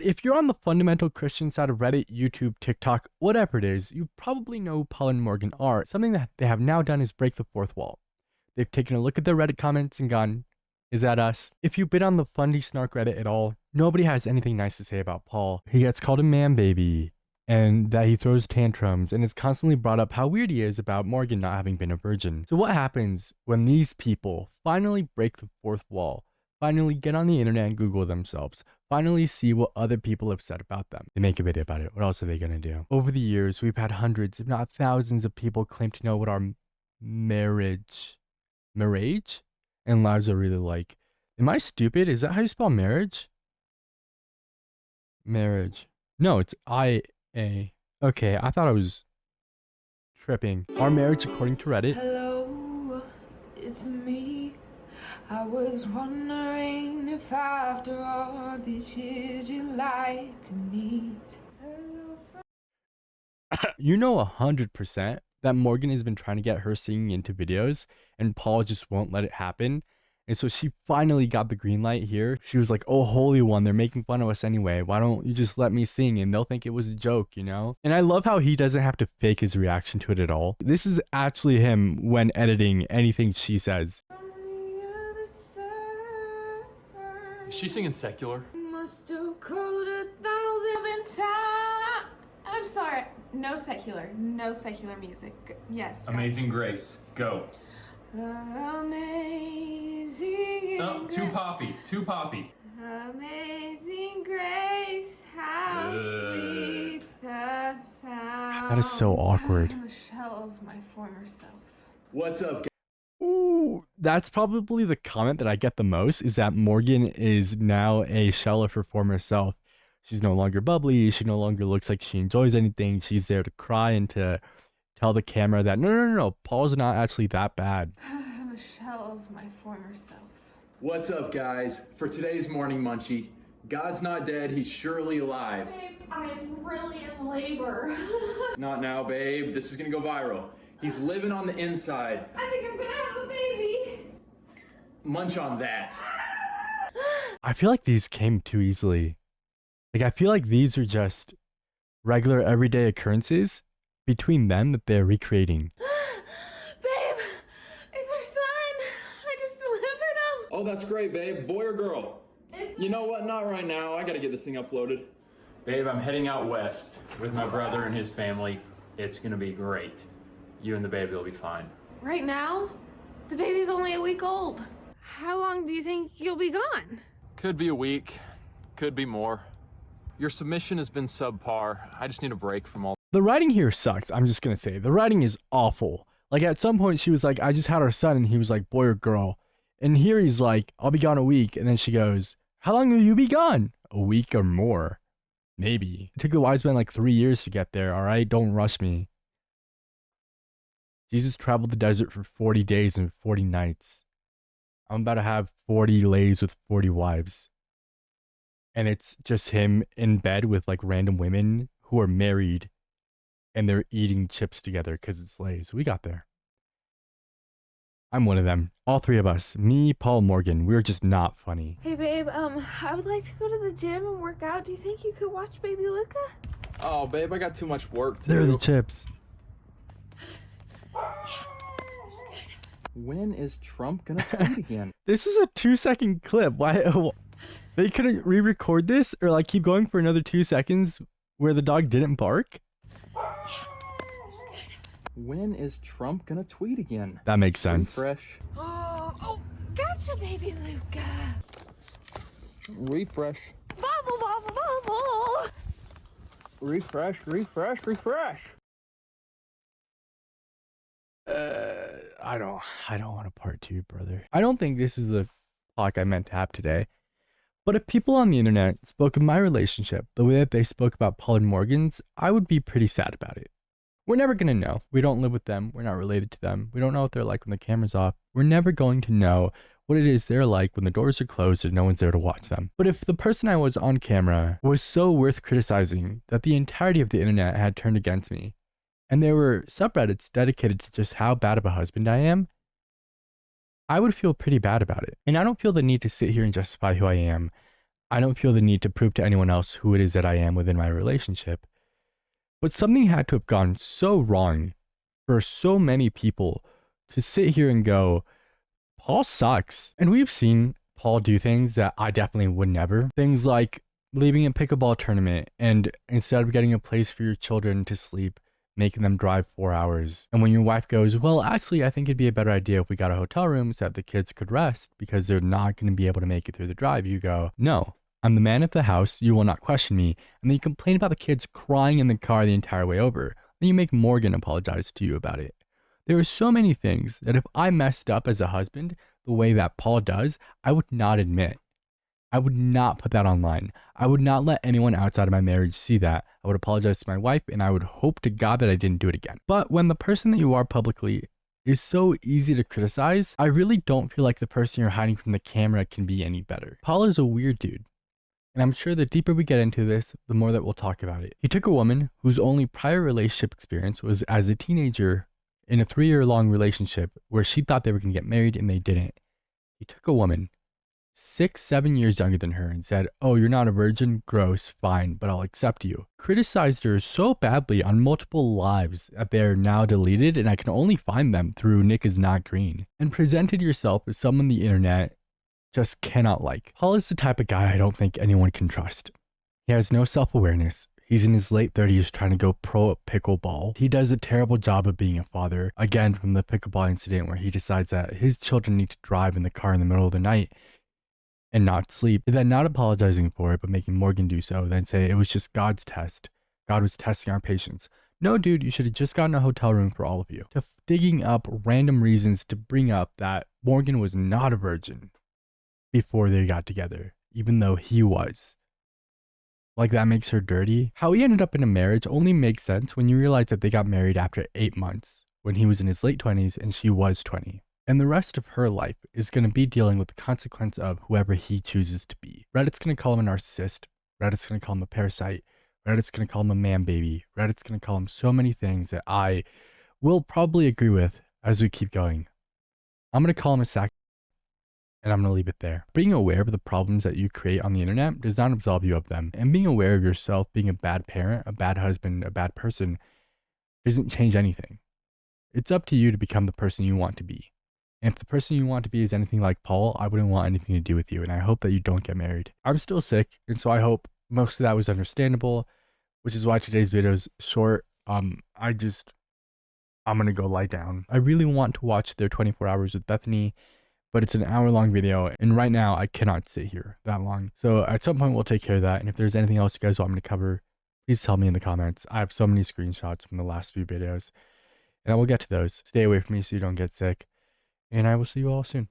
if you're on the fundamental Christian side of Reddit, YouTube, TikTok, whatever it is, you probably know Paul and Morgan are. Something that they have now done is break the fourth wall. They've taken a look at their Reddit comments and gone, is that us? If you've been on the Fundie snark Reddit at all, nobody has anything nice to say about Paul. He gets called a man baby, and that he throws tantrums, and it's constantly brought up how weird he is about Morgan not having been a virgin. So what happens when these people finally break the fourth wall, finally get on the internet and Google themselves, finally see what other people have said about them? They make a video about it. What else are they gonna do? Over the years, we've had hundreds, if not thousands of people claim to know what our marriage and lives are really like. Am I stupid? Is that how you spell marriage? Marriage. No, it's I-A. Okay, I thought I was tripping. Our marriage, according to Reddit. Hello, it's me. I was wondering if after all these years you'd like to meet. You know 100% that Morgan has been trying to get her singing into videos and Paul just won't let it happen. And so she finally got the green light here. She was like, oh, holy one, they're making fun of us anyway. Why don't you just let me sing and they'll think it was a joke, you know? And I love how he doesn't have to fake his reaction to it at all. This is actually him when editing anything she says. Is she singing secular? Must have called 1,000 times. I'm sorry. No secular music. Yes. Go. Amazing Grace. Go. Amazing. Oh, too poppy. Amazing Grace, how sweet the sound. That is so awkward. I'm a shell of my former self. What's up, guys? Ooh, that's probably the comment that I get the most, is that Morgan is now a shell of her former self. She's no longer bubbly. She no longer looks like she enjoys anything. She's there to cry and to tell the camera that no, Paul's not actually that bad. I'm a shell of my former self. What's up, guys? For today's morning munchie, God's not dead, he's surely alive. Babe, I'm really in labor. Not now, babe. This is gonna go viral. He's living on the inside. I think I'm gonna have a baby. Munch on that. I feel like these came too easily. Like, I feel like these are just regular everyday occurrences between them that they're recreating. Babe, it's our son. I just delivered him. Oh, that's great, babe. Boy or girl? You know what? Not right now. I gotta get this thing uploaded. Babe, I'm heading out west with my brother and his family. It's gonna be great. You and the baby will be fine. Right now, the baby's only a week old. How long do you think you'll be gone? Could be a week, could be more. Your submission has been subpar. I just need a break from all. The writing here sucks. I'm just gonna say the writing is awful. Like, at some point she was like, I just had our son, and he was like, boy or girl. And here he's like, I'll be gone a week. And then she goes, how long will you be gone? A week or more. Maybe. It took the wise men like 3 years to get there, all right? Don't rush me. Jesus traveled the desert for 40 days and 40 nights. I'm about to have 40 lays with 40 wives. And it's just him in bed with like random women who are married and they're eating chips together because it's lays. We got there. I'm one of them. All three of us. Me, Paul, Morgan. We're just not funny. Hey babe, I would like to go to the gym and work out. Do you think you could watch baby Luca? Oh, babe, I got too much work to They're do. the chips. When is Trump gonna tweet again? This is a 2-second clip. Why? They couldn't re-record this or like keep going for another 2 seconds where the dog didn't bark? When is Trump gonna tweet again? That makes sense. Refresh. Oh, gotcha, baby Luca. Refresh. Bubble, bubble, bubble. Refresh. I don't want a part 2, brother. I don't think this is the talk I meant to have today. But if people on the internet spoke of my relationship the way that they spoke about Paul and Morgan's, I would be pretty sad about it. We're never going to know. We don't live with them. We're not related to them. We don't know what they're like when the camera's off. We're never going to know what it is they're like when the doors are closed and no one's there to watch them. But if the person I was on camera was so worth criticizing that the entirety of the internet had turned against me, and there were subreddits dedicated to just how bad of a husband I am, I would feel pretty bad about it. And I don't feel the need to sit here and justify who I am. I don't feel the need to prove to anyone else who it is that I am within my relationship. But something had to have gone so wrong for so many people to sit here and go, Paul sucks. And we've seen Paul do things that I definitely would never. Things like leaving a pickleball tournament and instead of getting a place for your children to sleep, making them drive 4 hours. And when your wife goes, well, actually, I think it'd be a better idea if we got a hotel room so that the kids could rest because they're not going to be able to make it through the drive. You go, no, I'm the man of the house. You will not question me. And then you complain about the kids crying in the car the entire way over. Then you make Morgan apologize to you about it. There are so many things that if I messed up as a husband the way that Paul does, I would not admit. I would not put that online. I would not let anyone outside of my marriage see that. I would apologize to my wife and I would hope to God that I didn't do it again. But when the person that you are publicly is so easy to criticize, I really don't feel like the person you're hiding from the camera can be any better. Paul is a weird dude. And I'm sure the deeper we get into this, the more that we'll talk about it. He took a woman whose only prior relationship experience was as a teenager in a 3-year-long relationship where she thought they were going to get married and they didn't. He took a woman 6-7 years younger than her and said, oh, you're not a virgin? Gross, fine, but I'll accept you. Criticized her so badly on multiple lives that they are now deleted and I can only find them through Nick is Not Green. And presented yourself as someone the internet just cannot like. Paul is the type of guy I don't think anyone can trust. He has no self-awareness. He's in his late 30s trying to go pro at pickleball. He does a terrible job of being a father, again from the pickleball incident where he decides that his children need to drive in the car in the middle of the night and not sleep, and then not apologizing for it, but making Morgan do so, then say it was just God's test. God was testing our patience. No, dude, you should have just gotten a hotel room for all of you. To digging up random reasons to bring up that Morgan was not a virgin before they got together, even though he was. Like that makes her dirty. How he ended up in a marriage only makes sense when you realize that they got married after 8 months, when he was in his late 20s and she was 20. And the rest of her life is going to be dealing with the consequence of whoever he chooses to be. Reddit's going to call him a narcissist. Reddit's going to call him a parasite. Reddit's going to call him a man baby. Reddit's going to call him so many things that I will probably agree with as we keep going. I'm going to call him a sack, and I'm going to leave it there. Being aware of the problems that you create on the internet does not absolve you of them. And being aware of yourself being a bad parent, a bad husband, a bad person doesn't change anything. It's up to you to become the person you want to be. And if the person you want to be is anything like Paul, I wouldn't want anything to do with you. And I hope that you don't get married. I'm still sick. And so I hope most of that was understandable, which is why today's video is short. I'm going to go lie down. I really want to watch their 24 hours with Bethany, but it's an hour-long video. And right now I cannot sit here that long. So at some point we'll take care of that. And if there's anything else you guys want me to cover, please tell me in the comments. I have so many screenshots from the last few videos and I will get to those. Stay away from me so you don't get sick. And I will see you all soon.